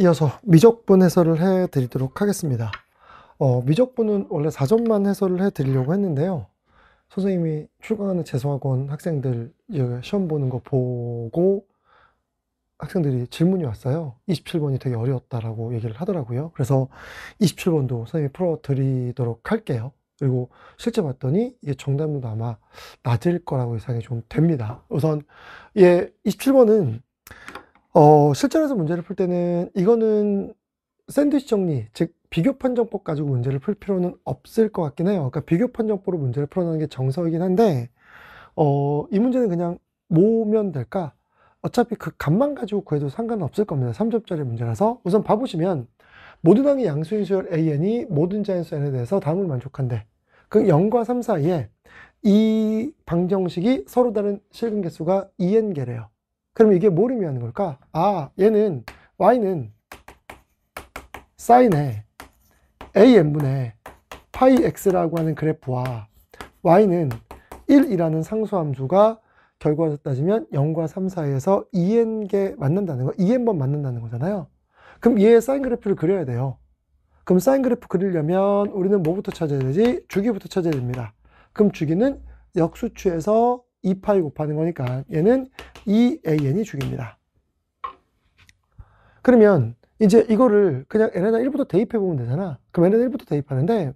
이어서 미적분 해설을 해 드리도록 하겠습니다. 미적분은 원래 4점만 해설을 해 드리려고 했는데요. 선생님이 출강하는 재수학원 학생들 시험 보는 거 보고 학생들이 질문이 왔어요. 27번이 되게 어려웠다라고 얘기를 하더라고요. 그래서 27번도 선생님이 풀어 드리도록 할게요. 그리고 실제 봤더니 이게 정답률도 아마 낮을 거라고 예상이 좀 됩니다. 우선 27번은 실전에서 문제를 풀 때는 이거는 샌드위치 정리, 즉 비교 판정법 가지고 문제를 풀 필요는 없을 것 같긴 해요. 그러니까 비교 판정법으로 문제를 풀어내는 게 정석이긴 한데 이 문제는 그냥 모으면 될까? 어차피 그 값만 가지고 구해도 상관은 없을 겁니다. 3점짜리 문제라서. 우선 봐보시면 모든 항의 양수인 수열 AN이 모든 자연수 N에 대해서 다음을 만족한대. 그 0과 3 사이에 이 방정식이 서로 다른 실근 개수가 2n개래요. 그럼 이게 뭘 의미하는 걸까? 얘는 y는 사인에 an분의 파이 x라고 하는 그래프와 y는 1이라는 상수함수가 결과로 따지면 0과 3 사이에서 2n개 만난다는 거, 2n번 만난다는 거잖아요. 그럼 얘의 사인 그래프를 그려야 돼요. 그럼 사인 그래프 그리려면 우리는 뭐부터 찾아야 되지? 주기부터 찾아야 됩니다. 그럼 주기는 역수추에서 2파이 곱하는 거니까 얘는 2an이 주기입니다. 그러면 이제 이거를 그냥 n에다 1부터 대입해 보면 되잖아. 그럼 n에다 1부터 대입하는데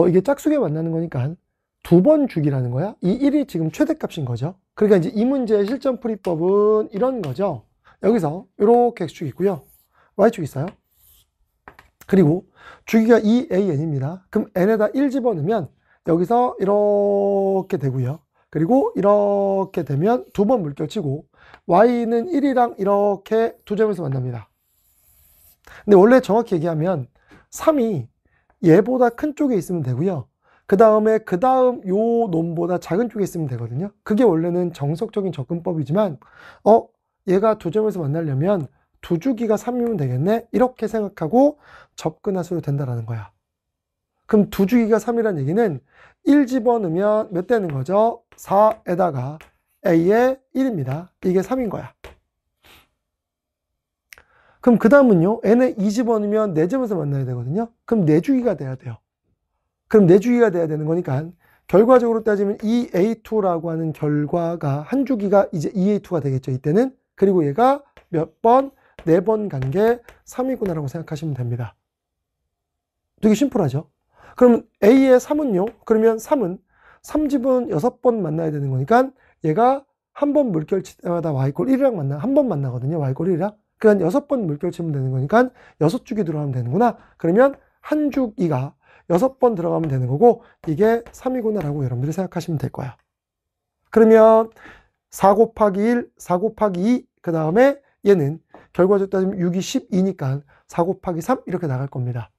이게 짝수에 만나는 거니까 두 번 주기라는 거야. 이 1이 지금 최대값인 거죠. 그러니까 이제 이 문제의 실전 풀이법은 이런 거죠. 여기서 이렇게 x축이 있고요. y축이 있어요. 그리고 주기가 2an입니다. 그럼 n에다 1 집어넣으면 여기서 이렇게 되고요. 그리고 이렇게 되면 두 번 물결치고 y는 1이랑 이렇게 두 점에서 만납니다. 근데 원래 정확히 얘기하면 3이 얘보다 큰 쪽에 있으면 되고요. 그 다음 요 놈보다 작은 쪽에 있으면 되거든요. 그게 원래는 정석적인 접근법이지만 얘가 두 점에서 만나려면 두 주기가 3이면 되겠네? 이렇게 생각하고 접근하셔도 된다는 거야. 그럼 두 주기가 3이라는 얘기는 1 집어넣으면 몇 되는 거죠? 4에다가 a의 1입니다. 이게 3인 거야. 그럼 그 다음은요. n에 2 집어넣으면 4점에서 만나야 되거든요. 그럼 4주기가 돼야 돼요. 그럼 4주기가 돼야 되는 거니까 결과적으로 따지면 EA2라고 하는 결과가 한 주기가 이제 EA2가 되겠죠. 이때는. 그리고 얘가 몇 번? 4번 간 게 3이구나라고 생각하시면 됩니다. 되게 심플하죠. 그럼 A의 3은요? 그러면 3은 3집은 6번 만나야 되는 거니까 얘가 한 번 물결칠 때마다 y꼴 1이랑 한 번 만나거든요. y꼴 1이랑. 그러니까 6번 물결치면 되는 거니까 6주기 들어가면 되는구나. 그러면 한 주기가 6번 들어가면 되는 거고 이게 3이구나 라고 여러분들이 생각하시면 될 거야. 그러면 4 곱하기 1, 4 곱하기 2, 그 다음에 얘는 결과적으로 따지면 6이 12니까 4 곱하기 3 이렇게 나갈 겁니다.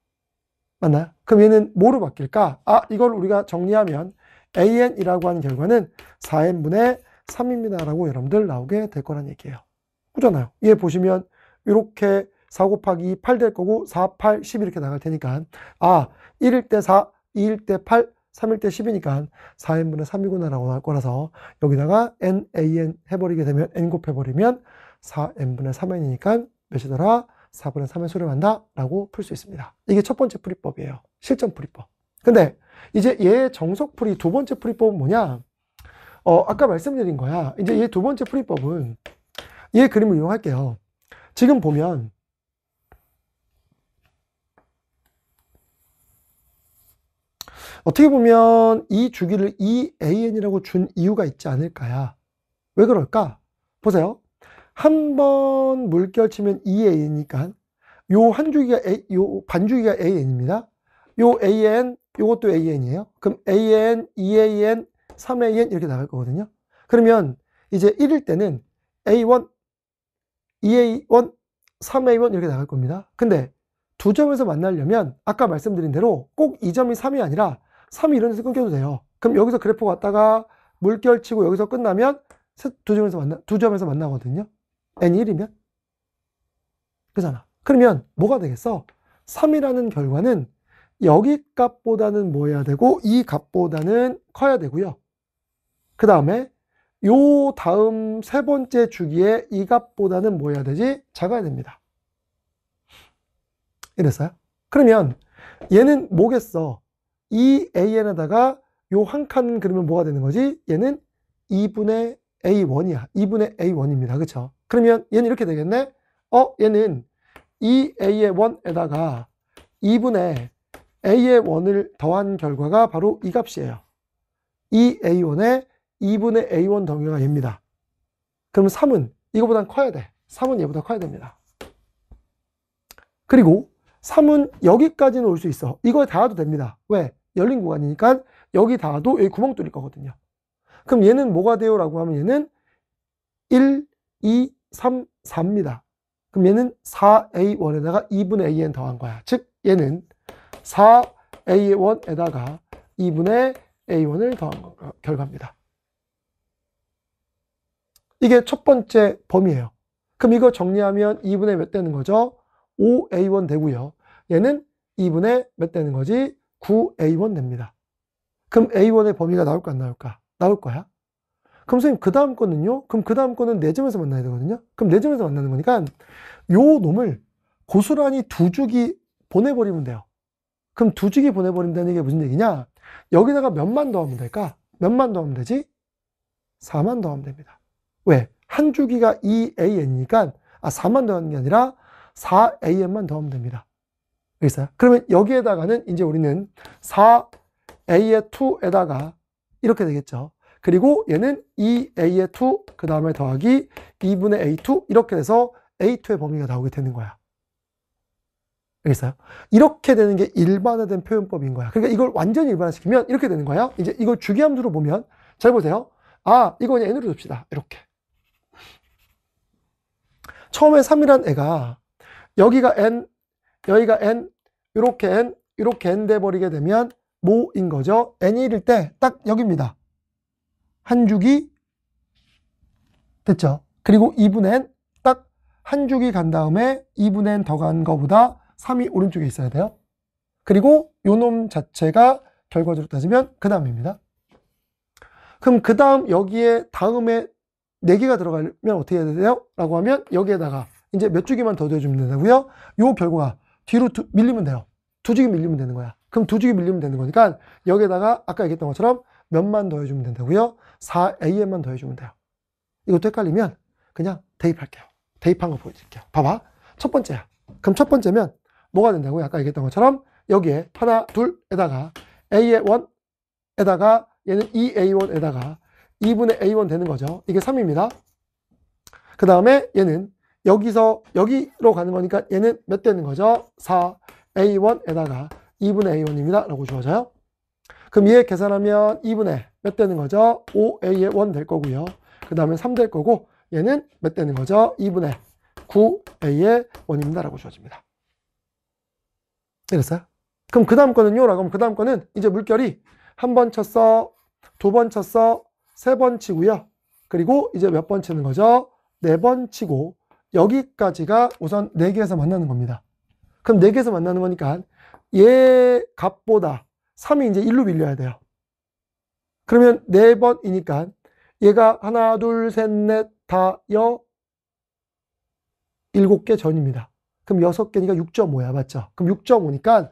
맞나요? 그럼 얘는 뭐로 바뀔까? 이걸 우리가 정리하면 an이라고 하는 결과는 4n분의 3입니다 라고 여러분들 나오게 될 거란 얘기예요. 그잖아요. 얘 보시면 이렇게 4 곱하기 2, 8 될 거고 4, 8, 10 이렇게 나갈 테니까 1일 때 4, 2일 때 8, 3일 때 10이니까 4n분의 3이구나 라고 나올 거라서 여기다가 nan 해버리게 되면 n 곱해버리면 4n분의 3n이니까 몇이더라? 4분의 3에 수렴한다 라고 풀 수 있습니다. 이게 첫 번째 풀이법이에요. 실전 풀이법. 근데 이제 얘의 정석 풀이 두 번째 풀이법은 뭐냐? 아까 말씀드린 거야. 이제 얘 두 번째 풀이법은 얘 그림을 이용할게요. 지금 보면 어떻게 보면 이 주기를 EAN이라고 준 이유가 있지 않을까야. 왜 그럴까? 보세요. 한 번 물결치면 EAN이니까 요 한 주기가 요 반주기가 AN입니다. 요 AN, 요것도 AN이에요. 그럼 AN, 2AN, 3AN 이렇게 나갈 거거든요. 그러면 이제 1일 때는 A1, 2A1, 3A1 이렇게 나갈 겁니다. 근데 두 점에서 만나려면 아까 말씀드린 대로 꼭 이 점이 3이 아니라 3이 이런 데서 끊겨도 돼요. 그럼 여기서 그래프 갔다가 물결치고 여기서 끝나면 두 점에서 만나거든요. n이 1이면. 그잖아. 그러면 뭐가 되겠어? 3이라는 결과는 여기 값보다는 뭐 해야 되고 이 값보다는 커야 되고요. 그 다음에 요 다음 세 번째 주기에 이 값보다는 뭐 해야 되지? 작아야 됩니다. 이랬어요? 그러면 얘는 뭐겠어? 2an에다가 요 한 칸 그리면 뭐가 되는 거지? 얘는 2분의 a1이야. 2분의 a1입니다. 그쵸? 그러면 얘는 이렇게 되겠네? 얘는 2a의 1에다가 2분의 a의 1을 더한 결과가 바로 이 값이에요. 2a1에 2분의 a1 더하기가 얘입니다. 그럼 3은 이거보단 커야 돼. 3은 얘보다 커야 됩니다. 그리고 3은 여기까지는 올 수 있어. 이거에 닿아도 됩니다. 왜? 열린 구간이니까 여기 닿아도 여기 구멍 뚫릴 거거든요. 그럼 얘는 뭐가 돼요? 라고 하면 얘는 1, 2, 3, 4입니다. 그럼 얘는 4a1에다가 2분의 an 더한 거야. 즉 얘는 4a1에다가 2분의 a1을 더한 결과입니다. 이게 첫 번째 범위예요. 그럼 이거 정리하면 2분의 몇 되는 거죠? 5a1 되고요. 얘는 2분의 몇 되는 거지? 9a1 됩니다. 그럼 a1의 범위가 나올까 안 나올까? 나올 거야. 그럼 선생님 그 다음 거는요? 그럼 그 다음 거는 4점에서 만나야 되거든요. 그럼 4점에서 만나는 거니까 요 놈을 고스란히 두 주기 보내버리면 돼요. 그럼 두 주기 보내버린다는 게 무슨 얘기냐? 여기다가 몇만 더하면 될까? 몇만 더하면 되지? 4만 더하면 됩니다. 왜? 한 주기가 2an이니까 4만 더하는 게 아니라 4an만 더하면 됩니다. 알겠어요? 그러면 여기에다가는 이제 우리는 4a의 2에다가 이렇게 되겠죠. 그리고 얘는 2a의 2, 그 다음에 더하기 2분의 a2 이렇게 돼서 a2의 범위가 나오게 되는 거야. 알겠어요? 이렇게 되는 게 일반화된 표현법인 거야. 그러니까 이걸 완전히 일반화시키면 이렇게 되는 거야. 이제 이걸 주기함수로 보면 잘 보세요. 이거 그냥 n으로 둡시다. 이렇게. 처음에 3이란 애가 여기가 n, 여기가 n, 이렇게 n 돼버리게 되면 뭐인 거죠? n이 1일 때 딱 여기입니다. 한 주기 됐죠? 그리고 2분의 n 딱 한 주기 간 다음에 2분의 n 더 간 거보다 3이 오른쪽에 있어야 돼요. 그리고 요 놈 자체가 결과적으로 따지면 그 다음입니다. 그럼 그 다음 여기에 다음에 4개가 들어가면 어떻게 해야 돼요? 라고 하면 여기에다가 이제 몇 주기만 더 더해주면 된다고요? 요 결과가 뒤로 밀리면 돼요. 두 주기 밀리면 되는 거야. 그럼 두 주기 밀리면 되는 거니까 여기에다가 아까 얘기했던 것처럼 몇만 더해주면 된다고요? 4an만 더해주면 돼요. 이것도 헷갈리면 그냥 대입할게요. 대입한 거 보여드릴게요. 봐봐. 첫 번째야. 그럼 첫 번째면 뭐가 된다고요? 아까 얘기했던 것처럼 여기에 하나, 둘에다가 a의 1에다가 얘는 2a1에다가 2분의 a1 되는 거죠. 이게 3입니다. 그 다음에 얘는 여기서 여기로 가는 거니까 얘는 몇 되는 거죠? 4a1에다가 2분의 a1입니다. 라고 주어져요. 그럼 얘 계산하면 2분의 몇 되는 거죠? 5a의 1 될 거고요. 그 다음에 3 될 거고 얘는 몇 되는 거죠? 2분의 9a의 1입니다. 라고 주어집니다. 됐어요? 그럼 그 다음 거는요? 라고 하면 그 다음 거는 이제 물결이 한 번 쳤어, 두 번 쳤어, 세 번 치고요. 그리고 이제 몇 번 치는 거죠? 4번 치고 여기까지가 우선 4개에서 만나는 겁니다. 그럼 4개에서 만나는 거니까 얘 값보다 3이 이제 1로 밀려야 돼요. 그러면 4번이니까 얘가 하나, 둘, 셋, 넷, 다, 7개 전입니다. 그럼 6개니까 6.5야. 맞죠? 그럼 6.5니까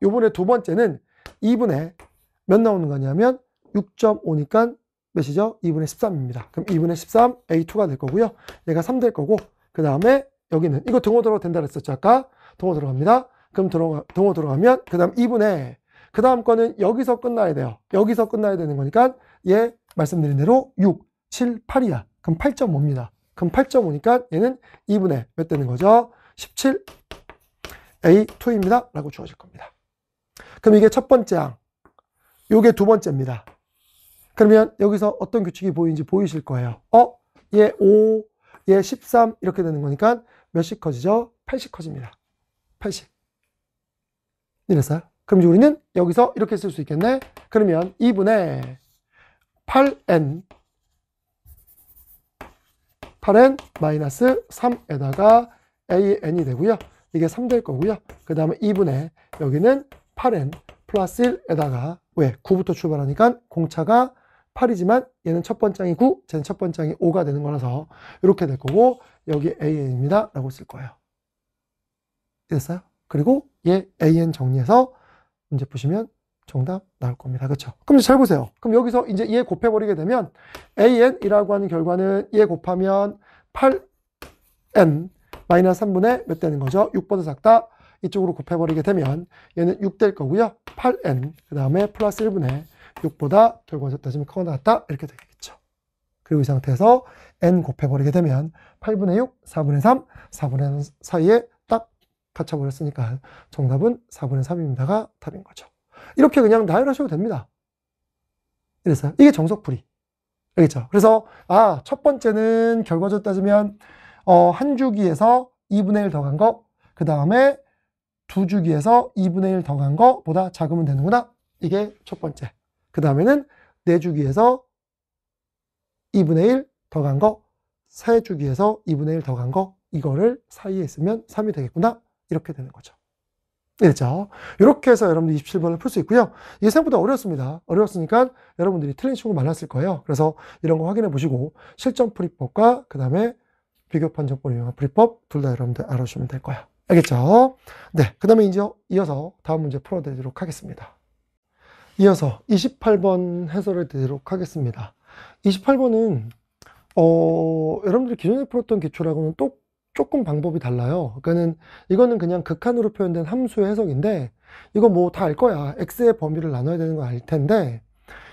요번에 두 번째는 2분의 몇 나오는 거냐면 6.5니까 몇이죠? 2분의 13입니다. 그럼 2분의 13 A2가 될 거고요. 얘가 3 될 거고 그 다음에 여기는 이거 등호 들어가도 된다 그랬었죠. 아까 등호 들어갑니다. 그럼 등호 들어가면 그 다음 2분의 그 다음 거는 여기서 끝나야 돼요. 여기서 끝나야 되는 거니까 얘 말씀드린 대로 6, 7, 8이야. 그럼 8.5입니다. 그럼 8.5니까 얘는 2분의 몇 되는 거죠? 17 A2입니다. 라고 주어질 겁니다. 그럼 이게 첫 번째 항. 요게 두 번째입니다. 그러면 여기서 어떤 규칙이 보이는지 보이실 거예요. 얘 5, 얘 13 이렇게 되는 거니까 몇씩 커지죠? 80 커집니다. 80. 이랬어요? 그럼 이제 우리는 여기서 이렇게 쓸 수 있겠네. 그러면 2분의 8n 마이너스 3에다가 an이 되고요. 이게 3 될 거고요. 그 다음에 2분의 여기는 8n 플러스 1에다가 왜? 9부터 출발하니까 공차가 8이지만 얘는 첫 번째 항이 9, 쟤는 첫 번째 항이 5가 되는 거라서 이렇게 될 거고 여기 an입니다. 라고 쓸 거예요. 됐어요? 그리고 얘 AN 정리해서 문제 푸시면 정답 나올 겁니다. 그렇죠? 그럼 이제 잘 보세요. 그럼 여기서 이제 얘 곱해버리게 되면 AN이라고 하는 결과는 얘 곱하면 8N 마이너스 3분의 몇 되는 거죠? 6보다 작다. 이쪽으로 곱해버리게 되면 얘는 6 될 거고요. 8N 그 다음에 플러스 1분의 6보다 결과적 따지면 커가 나왔다. 이렇게 되겠죠. 그리고 이 상태에서 N 곱해버리게 되면 8분의 6, 4분의 3, 4분의 3 사이에 딱 갇혀버렸으니까 정답은 4분의 3입니다가 답인 거죠. 이렇게 그냥 나열하셔도 됩니다. 이랬어요. 이게 정석풀이. 알겠죠? 그래서 첫 번째는 결과적으로 따지면 한 주기에서 2분의 1 더한 거, 그 다음에 두 주기에서 2분의 1 더한 거보다 작으면 되는구나. 이게 첫 번째. 그 다음에는 네 주기에서 2분의 1 더한 거, 세 주기에서 2분의 1 더한 거, 이거를 사이에 있으면 3이 되겠구나. 이렇게 되는 거죠. 그렇죠? 이렇게 해서 여러분들 27번을 풀 수 있고요. 이게 생각보다 어렵습니다. 어려웠으니까 여러분들이 틀린 친구 많았을 거예요. 그래서 이런 거 확인해 보시고 실전풀이법과 그 다음에 비교판정법을 이용한 풀이법 둘 다 여러분들 알아주시면 될 거예요. 알겠죠? 네, 그 다음에 이제 이어서 다음 문제 풀어드리도록 하겠습니다. 이어서 28번 해설을 드리도록 하겠습니다. 28번은 여러분들이 기존에 풀었던 기초라고는 또 조금 방법이 달라요. 그러니까는 이거는 그냥 극한으로 표현된 함수의 해석인데 이거 뭐 다 알 거야. x의 범위를 나눠야 되는 거 알 텐데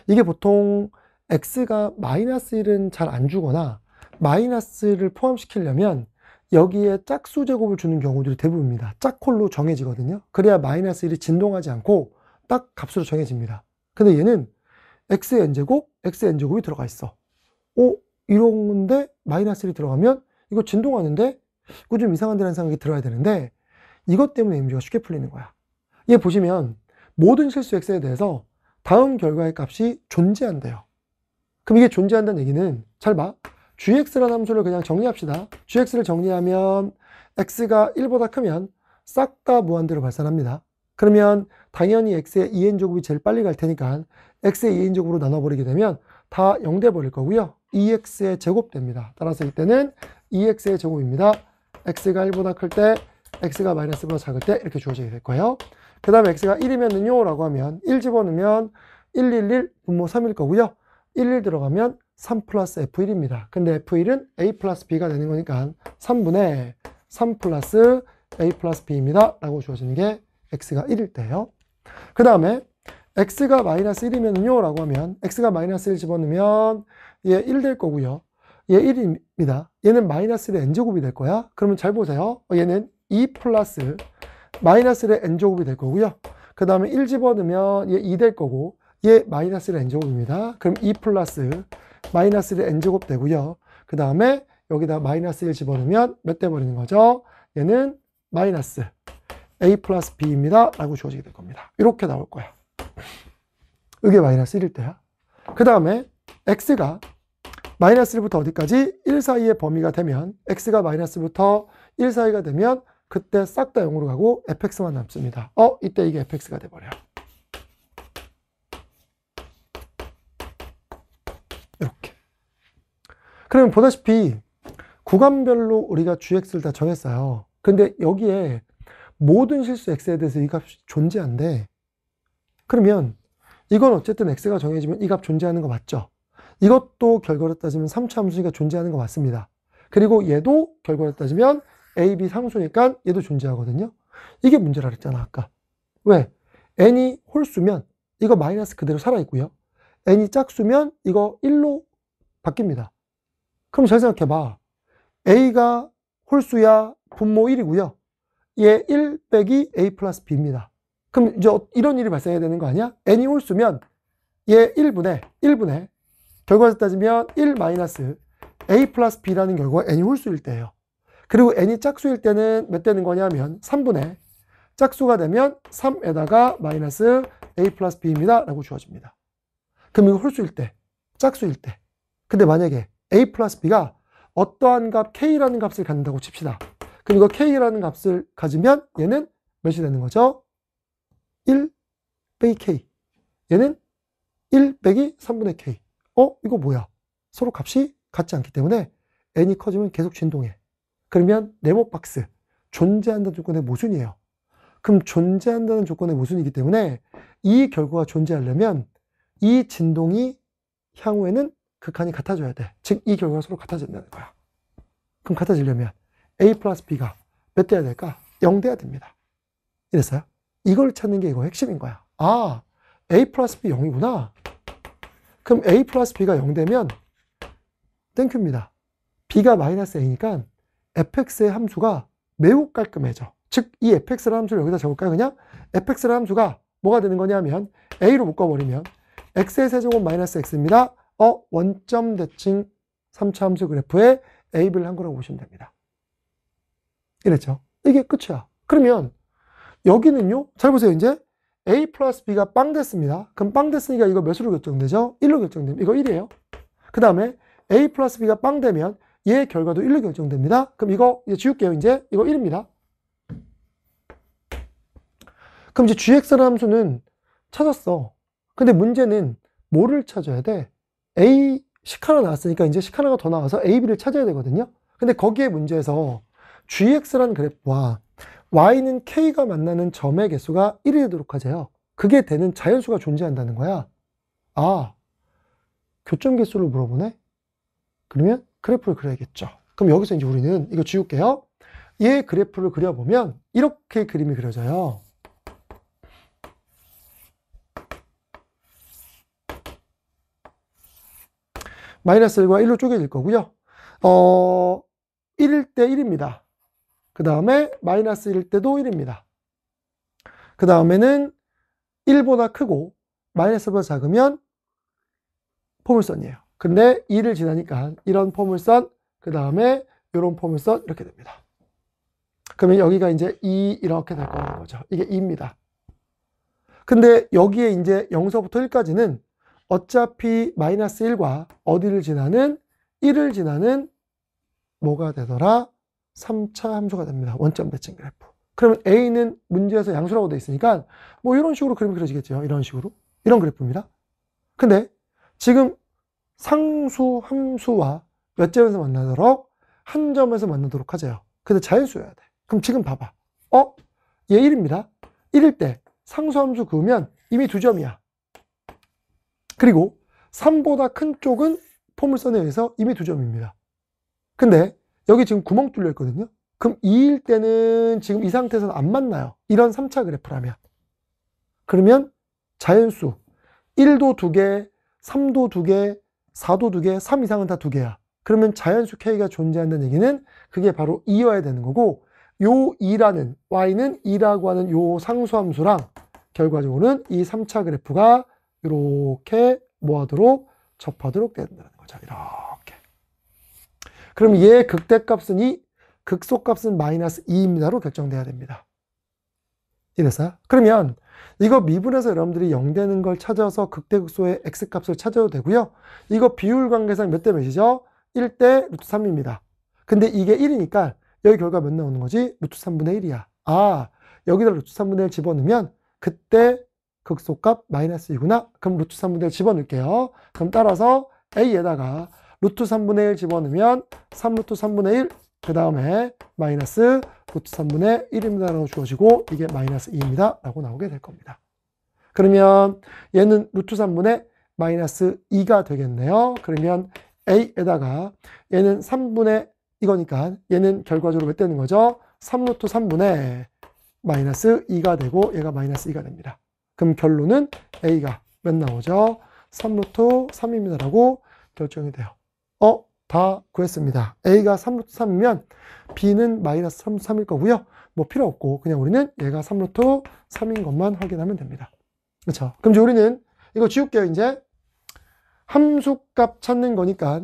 이게 보통 x가 마이너스 1은 잘 안 주거나 마이너스를 포함시키려면 여기에 짝수 제곱을 주는 경우들이 대부분입니다. 짝홀로 정해지거든요. 그래야 마이너스 1이 진동하지 않고 딱 값으로 정해집니다. 근데 얘는 x의 n제곱, x의 n제곱이 들어가 있어. 이런 건데 마이너스 1이 들어가면 이거 진동하는데 이거 좀 이상한데라는 생각이 들어야 되는데 이것 때문에 이 문제가 쉽게 풀리는 거야. 얘 보시면 모든 실수 x에 대해서 다음 결과의 값이 존재한대요. 그럼 이게 존재한다는 얘기는 잘 봐. gx라는 함수를 그냥 정리합시다. gx를 정리하면 x가 1보다 크면 싹 다 무한대로 발산합니다. 그러면 당연히 x의 2n제곱이 제일 빨리 갈 테니까 x의 2n제곱으로 나눠버리게 되면 다 0 돼버릴 거고요. 2x의 제곱 됩니다. 따라서 이때는 2x의 제곱입니다. x가 1보다 클 때, x가 마이너스 1보다 작을 때 이렇게 주어지게 될 거예요. 그 다음에 x가 1이면은요 라고 하면 1 집어넣으면 1, 1, 1 분모 3일 거고요. 1, 1 들어가면 3 플러스 f1입니다. 근데 f1은 a 플러스 b가 되는 거니까 3분의 3 플러스 a 플러스 b입니다. 라고 주어지는 게 x가 1일 때예요. 그 다음에 x가 마이너스 1이면요 라고 하면 x가 마이너스 1 집어넣으면 얘 1 될 거고요. 얘 1입니다. 얘는 마이너스 1의 n제곱이 될 거야. 그러면 잘 보세요. 얘는 2 플러스 마이너스 1의 n제곱이 될 거고요. 그 다음에 1 집어넣으면 얘 2 될 거고 얘 마이너스 1의 n제곱입니다. 그럼 2 플러스 마이너스 1의 n제곱 되고요. 그 다음에 여기다 마이너스 1 집어넣으면 몇 돼 버리는 거죠? 얘는 마이너스 a 플러스 b입니다. 라고 주어지게 될 겁니다. 이렇게 나올 거야. 이게 마이너스 1일 때야. 그 다음에 x가 마이너스 1부터 어디까지? 1 사이의 범위가 되면 x가 마이너스부터 1 사이가 되면 그때 싹 다 0으로 가고 fx만 남습니다. 이때 이게 fx가 돼버려요. 이렇게. 그러면 보다시피 구간별로 우리가 gx를 다 정했어요. 근데 여기에 모든 실수 x에 대해서 이 값이 존재한대. 그러면 이건 어쨌든 x가 정해지면 이 값 존재하는 거 맞죠? 이것도 결과로 따지면 3차 함수니까 존재하는 거 맞습니다. 그리고 얘도 결과로 따지면 a, b 상수니까 얘도 존재하거든요. 이게 문제라 그랬잖아 아까. 왜? n이 홀수면 이거 마이너스 그대로 살아있고요. n이 짝수면 이거 1로 바뀝니다. 그럼 잘 생각해봐. a가 홀수야 분모 1이고요. 얘 1 빼기 a 플러스 b입니다. 그럼 이제 이런 일이 발생해야 되는 거 아니야? n이 홀수면 얘 1분의 결과에서 따지면 1 마이너스 a 플러스 b라는 결과가 n이 홀수일 때예요. 그리고 n이 짝수일 때는 몇 되는 거냐면 3분의 짝수가 되면 3에다가 마이너스 a 플러스 b입니다. 라고 주어집니다. 그럼 이거 홀수일 때, 짝수일 때. 근데 만약에 a 플러스 b가 어떠한 값 k라는 값을 갖는다고 칩시다. 그리고 k라는 값을 가지면 얘는 몇이 되는 거죠? 1 빼기 k. 얘는 1 빼기 3분의 k. 이거 뭐야? 서로 값이 같지 않기 때문에 n이 커지면 계속 진동해. 그러면 네모 박스, 존재한다는 조건의 모순이에요. 그럼 존재한다는 조건의 모순이기 때문에 이 결과가 존재하려면 이 진동이 향후에는 극한이 같아져야 돼. 즉, 이 결과가 서로 같아진다는 거야. 그럼 같아지려면 A 플러스 B가 몇 돼야 될까? 0 돼야 됩니다. 이랬어요? 이걸 찾는 게 이거 핵심인 거야. 아, A 플러스 B 0이구나. 그럼 A 플러스 B가 0 되면 땡큐입니다. B가 마이너스 A니까 fx의 함수가 매우 깔끔해져. 즉, 이 fx라는 함수를 여기다 적을까요? 그냥 fx라는 함수가 뭐가 되는 거냐면 A로 묶어버리면 x의 세제곱 마이너스 x입니다. 원점 대칭 3차 함수 그래프에 AB를 한 거라고 보시면 됩니다. 이랬죠? 이게 끝이야. 그러면 여기는요, 잘 보세요. 이제 A 플러스 B가 빵 됐습니다. 그럼 빵 됐으니까 이거 몇으로 결정되죠? 1로 결정됩니다. 이거 1이에요. 그 다음에 A 플러스 B가 빵 되면 얘 결과도 1로 결정됩니다. 그럼 이거 이제 지울게요. 이제 이거 1입니다. 그럼 이제 gx라는 함수는 찾았어. 근데 문제는 뭐를 찾아야 돼? A 식 하나 나왔으니까 이제 식 하나가 더 나와서 AB를 찾아야 되거든요. 근데 거기에 문제에서 gx라는 그래프와 y는 k가 만나는 점의 개수가 1이 되도록 하재요. 그게 되는 자연수가 존재한다는 거야. 아, 교점 개수를 물어보네? 그러면 그래프를 그려야겠죠. 그럼 여기서 이제 우리는 이거 지울게요. 얘 그래프를 그려보면 이렇게 그림이 그려져요. 마이너스 1과 1로 쪼개질 거고요. 1일 때 1입니다. 그 다음에 마이너스 1일 때도 1입니다. 그 다음에는 1보다 크고 마이너스보다 작으면 포물선이에요. 근데 2를 지나니까 이런 포물선, 그 다음에 이런 포물선 이렇게 됩니다. 그러면 여기가 이제 2 이렇게 될 거라는 거죠. 이게 2입니다. 근데 여기에 이제 0서부터 1까지는 어차피 마이너스 1과 어디를 지나는 1을 지나는 뭐가 되더라? 3차 함수가 됩니다. 원점 대칭 그래프. 그러면 A는 문제에서 양수라고 되어 있으니까 뭐 이런 식으로 그림이 그려지겠죠. 이런 식으로. 이런 그래프입니다. 근데 지금 상수 함수와 몇 점에서 만나도록? 한 점에서 만나도록 하재요. 근데 자연수여야 돼. 그럼 지금 봐봐. 얘 1입니다. 1일 때 상수 함수 그으면 이미 2점이야. 그리고 3보다 큰 쪽은 포물선에 의해서 이미 2점입니다. 근데 여기 지금 구멍 뚫려 있거든요. 그럼 2일 때는 지금 이 상태에서는 안 만나요. 이런 3차 그래프라면. 그러면 자연수 1도 2개, 3도 2개, 4도 2개, 3 이상은 다 2개야. 그러면 자연수 K가 존재한다는 얘기는 그게 바로 2여야 되는 거고, 요 2라는 Y는 2라고 하는 요 상수함수랑 결과적으로는 이 3차 그래프가 이렇게 뭐하도록 접하도록 된다는 거죠. 이렇게. 그럼 얘 극대값은 2, 극소값은 마이너스 2입니다로 결정돼야 됩니다. 이랬어요? 그러면 이거 미분해서 여러분들이 0 되는 걸 찾아서 극대극소의 x값을 찾아도 되고요. 이거 비율 관계상 몇 대 몇이죠? 1대 루트 3입니다. 근데 이게 1이니까 여기 결과 몇 나오는 거지? 루트 3분의 1이야. 아, 여기다 루트 3분의 1 집어넣으면 그때 극소값 마이너스 2구나. 그럼 루트 3분의 1 집어넣을게요. 그럼 따라서 A에다가 루트 3분의 1 집어넣으면 3루트 3분의 1, 그 다음에 마이너스 루트 3분의 1입니다 라고 주어지고 이게 마이너스 2입니다 라고 나오게 될 겁니다. 그러면 얘는 루트 3분의 마이너스 2가 되겠네요. 그러면 A에다가 얘는 3분의 이거니까 얘는 결과적으로 몇 되는 거죠? 3루트 3분의 마이너스 2가 되고 얘가 마이너스 2가 됩니다. 그럼 결론은 A가 몇 나오죠? 3루트 3입니다 라고 결정이 돼요. 다 구했습니다. A가 3루트 3이면 B는 마이너스 3루트 3일 거고요. 뭐 필요 없고 그냥 우리는 얘가 3루트 3인 것만 확인하면 됩니다. 그렇죠? 그럼 이제 우리는 이거 지울게요. 이제 함수값 찾는 거니까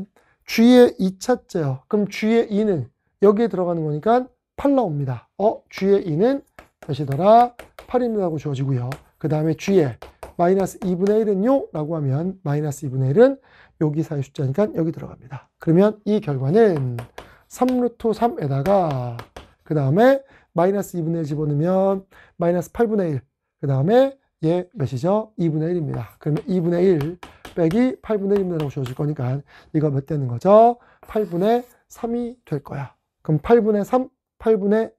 G의 2 찾재요. 그럼 G의 2는 여기에 들어가는 거니까 8 나옵니다. G의 2는 몇이더라? 8입니다 하고 주어지고요. 그 다음에 G의 마이너스 2분의 1은요? 라고 하면 마이너스 2분의 1은 여기 사이 숫자니까 여기 들어갑니다. 그러면 이 결과는 3루트 3에다가 그 다음에 마이너스 2분의 1 집어넣으면 마이너스 8분의 1, 그 다음에 얘 몇이죠? 2분의 1입니다. 그러면 2분의 1 빼기 8분의 1입니다 라고 주어질 거니까 이거 몇 되는 거죠? 8분의 3이 될 거야. 그럼 8분의 3, 8분의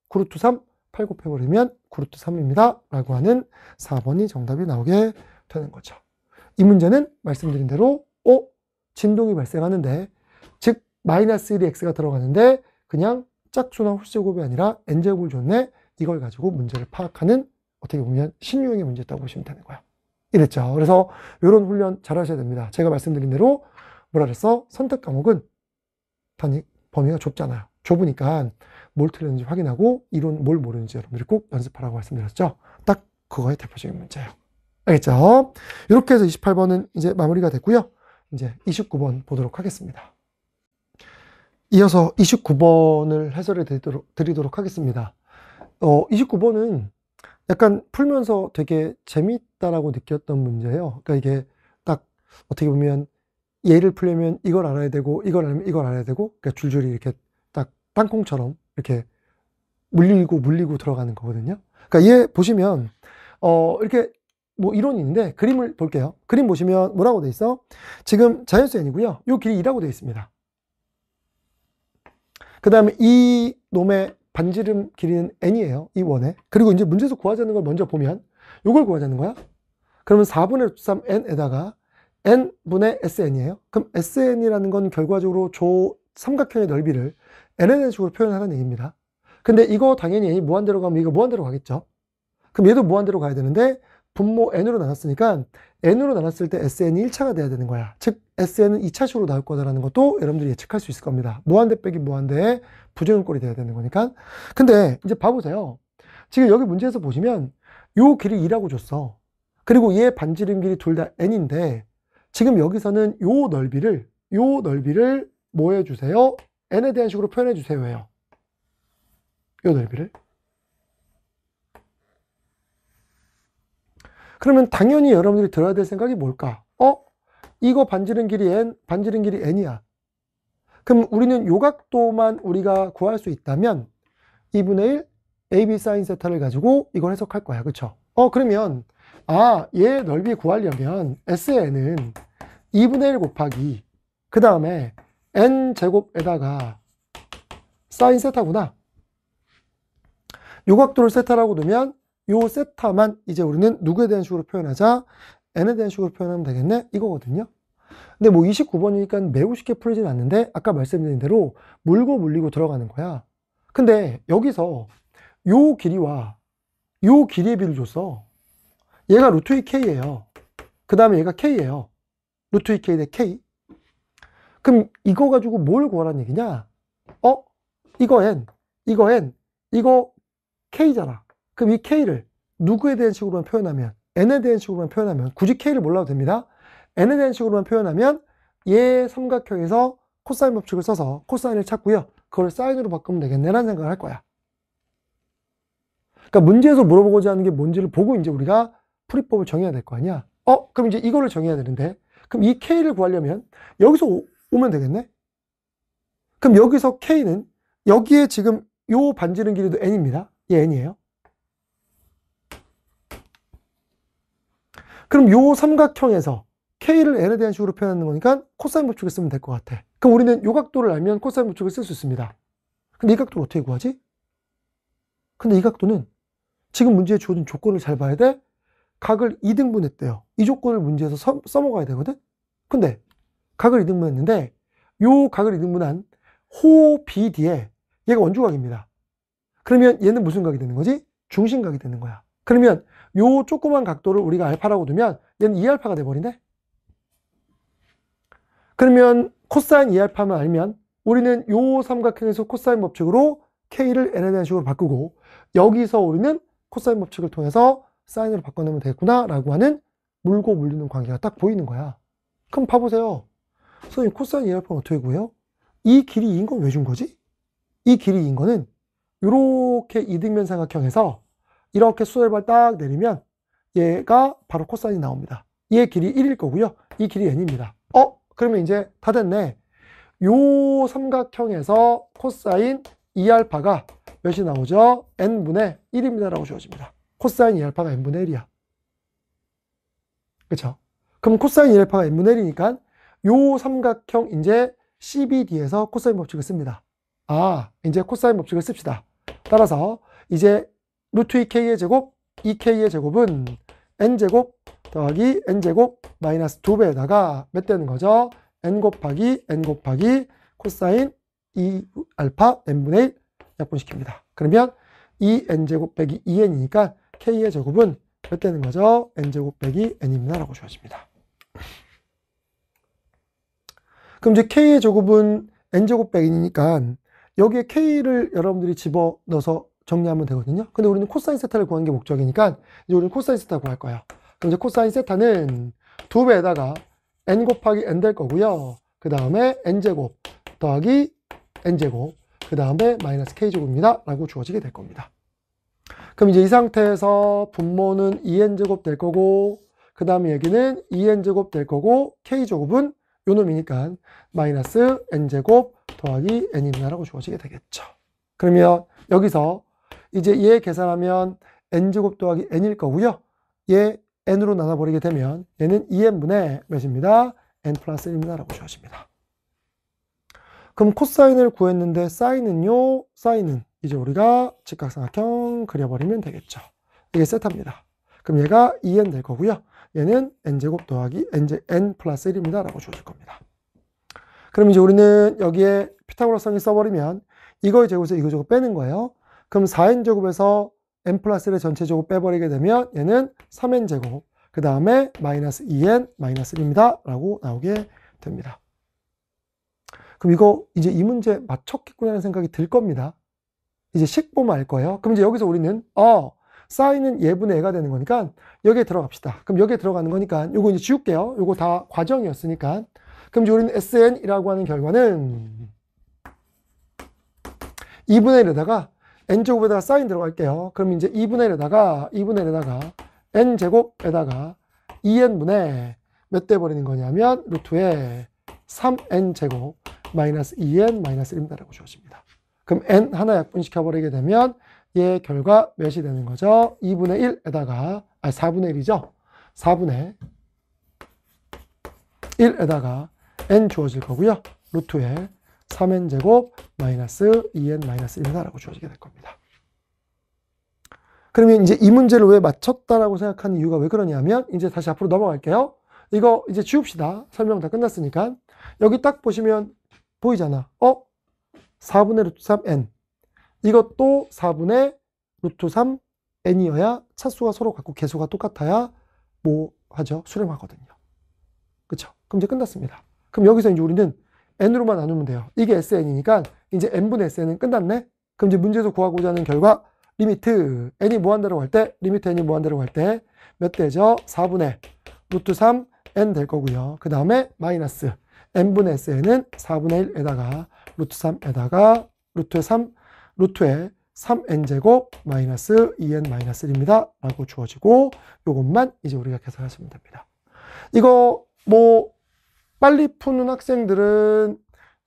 9루트 3, 8 곱해버리면 9루트 3입니다. 라고 하는 4번이 정답이 나오게 되는 거죠. 이 문제는 말씀드린 대로 진동이 발생하는데, 즉 마이너스 1이 x가 들어가는데 그냥 짝수나 홀수제곱이 아니라 n제곱을 줬네. 이걸 가지고 문제를 파악하는, 어떻게 보면 신유형의 문제였다고 보시면 되는 거야. 이랬죠. 그래서 이런 훈련 잘 하셔야 됩니다. 제가 말씀드린 대로 뭐라 그랬어? 선택 과목은 단위 범위가 좁잖아요. 좁으니까 뭘 틀렸는지 확인하고 이론 뭘 모르는지 여러분들이 꼭 연습하라고 말씀드렸죠. 딱 그거의 대표적인 문제예요. 알겠죠? 이렇게 해서 28번은 이제 마무리가 됐고요. 이제 29번 보도록 하겠습니다. 이어서 29번을 해설해 드리도록 하겠습니다. 29번은 약간 풀면서 되게 재밌다라고 느꼈던 문제예요. 그러니까 이게 딱 어떻게 보면 얘를 풀려면 이걸 알아야 되고, 이걸 알면 이걸 알아야 되고, 그러니까 줄줄이 이렇게 딱 땅콩처럼 이렇게 물리고 들어가는 거거든요. 그러니까 얘 보시면 이렇게 뭐 이론이 있는데 그림을 볼게요. 그림 보시면 뭐라고 돼 있어? 지금 자연수 n이고요. 요 길이 2라고 돼 있습니다. 그 다음에 이 놈의 반지름 길이는 n이에요. 이 원에. 그리고 이제 문제에서 구하자는 걸 먼저 보면 요걸 구하자는 거야. 그러면 4분의 루트 3n에다가 n분의 sn이에요. 그럼 sn이라는 건 결과적으로 저 삼각형의 넓이를 n에 대한 식으로 표현하는 얘기입니다. 근데 이거 당연히 무한대로 가면 이거 무한대로 가겠죠. 그럼 얘도 무한대로 가야 되는데 분모 n으로 나눴으니까 n으로 나눴을 때 sn이 1차가 돼야 되는 거야. 즉 sn은 2차식으로 나올 거다라는 것도 여러분들이 예측할 수 있을 겁니다. 무한대 빼기 무한대의 부정꼴이 돼야 되는 거니까. 근데 이제 봐보세요. 지금 여기 문제에서 보시면 요 길이 2라고 줬어. 그리고 얘 반지름 길이 둘 다 n인데 지금 여기서는 요 넓이를 뭐 해주세요? n에 대한 식으로 표현해 주세요. 해요. 요 넓이를. 그러면 당연히 여러분들이 들어야 될 생각이 뭘까? 이거 반지름 길이 n이야. 그럼 우리는 요 각도만 우리가 구할 수 있다면 2분의 1 AB sin 세타를 가지고 이걸 해석할 거야. 그쵸? 그러면 얘 넓이 구하려면 SN은 2분의 1 곱하기 그 다음에 n제곱에다가 sin 세타구나. 요 각도를 세타라고 두면 요 세타만 이제 우리는 누구에 대한 식으로 표현하자? n에 대한 식으로 표현하면 되겠네? 이거거든요. 근데 뭐 29번이니까 매우 쉽게 풀리진 않는데 아까 말씀드린 대로 물리고 들어가는 거야. 근데 여기서 요 길이와 요 길이의 비를 줬어. 얘가 루트 2k예요. 그 다음에 얘가 k예요. 루트 2k 대 k. 그럼 이거 가지고 뭘 구하라는 얘기냐? 이거 n, 이거 k잖아. 그럼 이 k를 누구에 대한 식으로만 표현하면, n에 대한 식으로만 표현하면, 굳이 k를 몰라도 됩니다. n에 대한 식으로만 표현하면 얘 삼각형에서 코사인 법칙을 써서 코사인을 찾고요. 그걸 사인으로 바꾸면 되겠네라는 생각을 할 거야. 그러니까 문제에서 물어보고자 하는 게 뭔지를 보고 이제 우리가 풀이법을 정해야 될 거 아니야. 그럼 이제 이거를 정해야 되는데, 그럼 이 k를 구하려면 여기서 오면 되겠네? 그럼 여기서 k는 여기에 지금 요 반지름 길이도 n입니다. 얘 n이에요. 그럼 요 삼각형에서 k를 n에 대한 식으로 표현하는 거니까 코사인 법칙을 쓰면 될 것 같아. 그럼 우리는 요 각도를 알면 코사인 법칙을 쓸 수 있습니다. 근데 이 각도를 어떻게 구하지? 근데 이 각도는 지금 문제에 주어진 조건을 잘 봐야 돼. 각을 2등분했대요. 이 조건을 문제에서 써먹어야 되거든? 근데 각을 2등분했는데 요 각을 2등분한 호 BD에 얘가 원주각입니다. 그러면 얘는 무슨 각이 되는 거지? 중심각이 되는 거야. 그러면 요 조그만 각도를 우리가 알파라고 두면 얘는 2알파가 돼버리네? 그러면 코사인 2알파만 알면 우리는 요 삼각형에서 코사인 법칙으로 K를 N에 대한 식으로 바꾸고 여기서 우리는 코사인 법칙을 통해서 사인으로 바꿔내면 되겠구나 라고 하는 물고 물리는 관계가 딱 보이는 거야. 그럼 봐보세요. 선생님 코사인 2알파는 어떻게 구해요? 이 길이 2인 건 왜 준 거지? 이 길이 2인 거는 이렇게 이등변 삼각형에서 이렇게 수열발 딱 내리면 얘가 바로 코사인이 나옵니다. 얘 길이 1일 거고요. 이 길이 n입니다. 그러면 이제 다 됐네. 요 삼각형에서 코사인 2알파가 몇이 나오죠? n분의 1입니다 라고 주어집니다. 코사인 2알파가 n분의 1이야. 그쵸? 그럼 코사인 2알파가 n분의 1이니까 요 삼각형 이제 CBD에서 코사인 법칙을 씁니다. 이제 코사인 법칙을 씁시다. 따라서 이제 루트 2k의 제곱, 2k의 제곱은 n제곱 더하기 n제곱 마이너스 2배에다가 몇 되는 거죠? n 곱하기 코사인 2알파 n분의 1 약분시킵니다. 그러면 2n제곱 빼기 2n이니까 k의 제곱은 몇 되는 거죠? n제곱 빼기 n입니다. 라고 주어집니다. 그럼 이제 k의 제곱은 n제곱 빼기 n이니까 여기에 k를 여러분들이 집어넣어서 정리하면 되거든요. 근데 우리는 코사인 세타를 구하는 게 목적이니까 이제 우리는 코사인 세타 구할 거예요. 그럼 이제 코사인 세타는 2배에다가 n 곱하기 n 될 거고요. 그 다음에 n제곱 더하기 n제곱 그 다음에 마이너스 k제곱입니다. 라고 주어지게 될 겁니다. 그럼 이제 이 상태에서 분모는 2n제곱 될 거고 그 다음에 여기는 2n제곱 될 거고 k제곱은 요 놈이니까 마이너스 n제곱 더하기 n입니다. 라고 주어지게 되겠죠. 그러면 여기서 이제 얘 계산하면 n제곱 더하기 n일 거고요. 얘 n으로 나눠버리게 되면 얘는 2n분의 몇입니다? n 플러스 1입니다. 라고 주어집니다. 그럼 코사인을 구했는데 사인은요? 사인은 이제 우리가 직각삼각형 그려버리면 되겠죠. 이게 세타입니다. 그럼 얘가 2n 될 거고요. 얘는 n제곱 더하기 n 플러스 1입니다. 라고 주어질 겁니다. 그럼 이제 우리는 여기에 피타고라스성이 써버리면 이거의 제곱에서 이거 제곱 빼는 거예요. 그럼 4n제곱에서 n 플러스 1의 전체 제곱 빼버리게 되면 얘는 3n제곱 그 다음에 마이너스 2n 마이너스 1입니다. 라고 나오게 됩니다. 그럼 이거 이제 이 문제 맞췄겠구나 하는 생각이 들 겁니다. 이제 식 보면 알 거예요. 그럼 이제 여기서 우리는 사인은 예분의 애가 되는 거니까 여기에 들어갑시다. 그럼 여기에 들어가는 거니까 요거 이제 지울게요. 요거 다 과정이었으니까. 그럼 이제 우리는 SN이라고 하는 결과는 2분의 1에다가 n제곱에다가 사인 들어갈게요. 그럼 이제 2분의 1에다가 n제곱에다가 2n분의 몇 대 버리는 거냐면 루트에 3n제곱 마이너스 2n 마이너스 1입니다. 라고 주어집니다. 그럼 n 하나 약분시켜 버리게 되면 얘 결과 몇이 되는 거죠? 2분의 1에다가 4분의 1이죠? 4분의 1에다가 n 주어질 거고요. 루트에 3n제곱 마이너스 2n 마이너스 1입니다. 라고 주어지게 될 겁니다. 그러면 이제 이 문제를 왜 맞췄다라고 생각하는 이유가 왜 그러냐면 이제 다시 앞으로 넘어갈게요. 이거 이제 지웁시다. 설명 다 끝났으니까. 여기 딱 보시면 보이잖아. 4분의 루트 3n. 이것도 4분의 루트 3n이어야 차수가 서로 같고 개수가 똑같아야 뭐 하죠? 수렴하거든요. 그쵸? 그럼 이제 끝났습니다. 그럼 여기서 이제 우리는 n으로만 나누면 돼요. 이게 sn이니까 이제 n분의 sn은 끝났네? 그럼 이제 문제에서 구하고자 하는 결과 리미트 n이 무한대로 갈 때, 리미트 n이 무한대로 갈 때 몇 대죠? 4분의 루트 3n 될 거고요. 그 다음에 마이너스 n분의 sn은 4분의 1에다가 루트 3에다가 루트에 3n제곱 마이너스 2n 마이너스 1입니다. 라고 주어지고 요것만 이제 우리가 계산하시면 됩니다. 이거 뭐 빨리 푸는 학생들은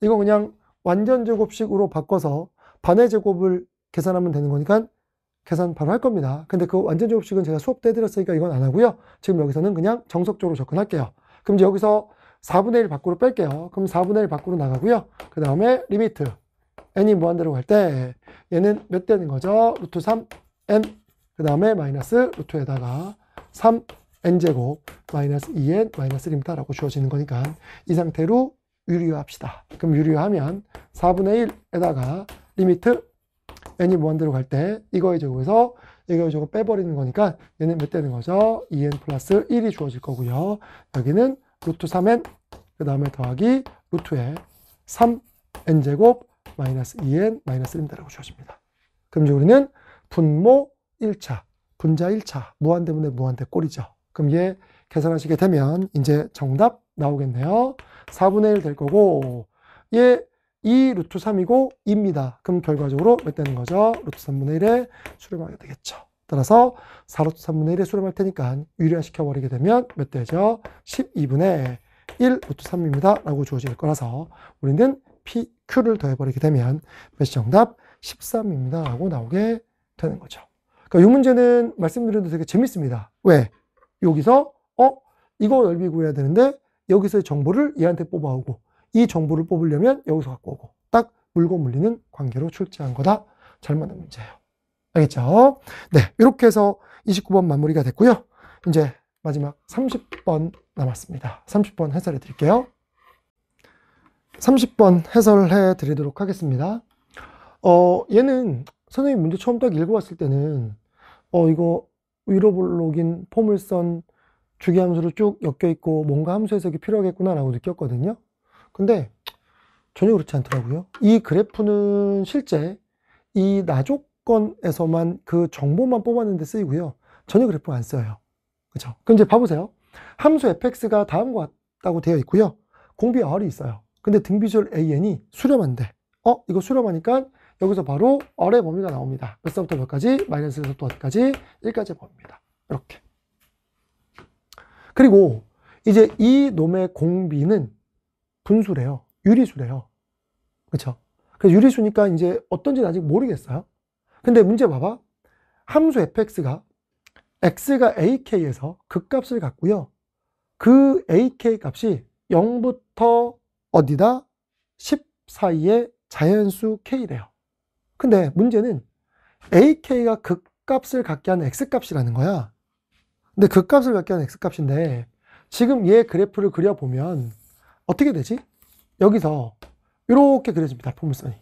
이거 그냥 완전 제곱식으로 바꿔서 반의 제곱을 계산하면 되는 거니까 계산 바로 할 겁니다. 근데 그 완전 제곱식은 제가 수업 때 해드렸으니까 이건 안 하고요. 지금 여기서는 그냥 정석적으로 접근할게요. 그럼 이제 여기서 4분의 1 밖으로 뺄게요. 그럼 4분의 1 밖으로 나가고요. 그 다음에 리미트 n이 무한대로 갈 때 얘는 몇 되는 거죠? 루트 3n 그 다음에 마이너스 루트에다가 3n제곱 마이너스 2n 마이너스 1입니다. 라고 주어지는 거니까 이 상태로 유리화합시다. 그럼 유리화하면 4분의 1에다가 리미트 n이 무한대로 갈 때 이거의 제곱에서 이거의 제곱 빼버리는 거니까 얘는 몇 되는 거죠? 2n 플러스 1이 주어질 거고요. 여기는 루트 3n 그 다음에 더하기 루트에 3n제곱 마이너스 2n 마이너스 1입니다. 라고 주어집니다. 그럼 이제 우리는 분모 1차, 분자 1차, 무한대분의 무한대 꼴이죠. 그럼 얘 계산하시게 되면 이제 정답 나오겠네요. 4분의 1 될 거고 얘 2 루트 3이고 2입니다. 그럼 결과적으로 몇 되는 거죠? 루트 3분의 1에 수렴하게 되겠죠. 따라서 4루트 3분의 1에 수렴할 테니까 유리화시켜버리게 되면 몇 되죠? 12분의 1 루트 3입니다. 라고 주어질 거라서 우리는 PQ를 더해버리게 되면 몇이 정답? 13입니다. 라고 나오게 되는 거죠. 그러니까 이 문제는 말씀드렸는데 되게 재밌습니다. 왜? 여기서 이거 넓이 구해야 되는데 여기서의 정보를 얘한테 뽑아오고 이 정보를 뽑으려면 여기서 갖고 오고 딱 물고 물리는 관계로 출제한 거다. 잘 맞는 문제예요. 알겠죠? 네, 이렇게 해서 29번 마무리가 됐고요. 이제 마지막 30번 남았습니다. 30번 해설해 드릴게요. 30번 해설해 드리도록 하겠습니다. 얘는 선생님 문제 처음 딱 읽어봤을 때는 이거 위로블록인 포물선 주기함수로 쭉 엮여있고 뭔가 함수 해석이 필요하겠구나 라고 느꼈거든요. 근데 전혀 그렇지 않더라고요. 이 그래프는 실제 이 나조건에서만 그 정보만 뽑았는 데 쓰이고요. 전혀 그래프 안 써요. 그렇죠? 그럼 이제 봐보세요. 함수 fx가 다음과 같다고 되어 있고요. 공비 r이 있어요. 근데 등비주얼 an이 수렴한데 이거 수렴하니까 여기서 바로 r의 범위가 나옵니다. 몇 서부터 몇까지? 마이너스에서부터 어디까지? 1까지 범위입니다. 이렇게. 그리고 이제 이 놈의 공비는 분수래요. 유리수래요. 그렇죠? 그래서 유리수니까 이제 어떤지는 아직 모르겠어요. 근데 문제 봐봐. 함수 fx가 x가 ak에서 극값을 갖고요. 그 ak 값이 0부터 어디다? 10 사이에 자연수 k래요. 근데 문제는 ak가 극값을 갖게 하는 x값이라는 거야. 근데 극값을 갖게 하는 x값인데 지금 얘 그래프를 그려보면 어떻게 되지? 여기서 이렇게 그려집니다. 포물선이.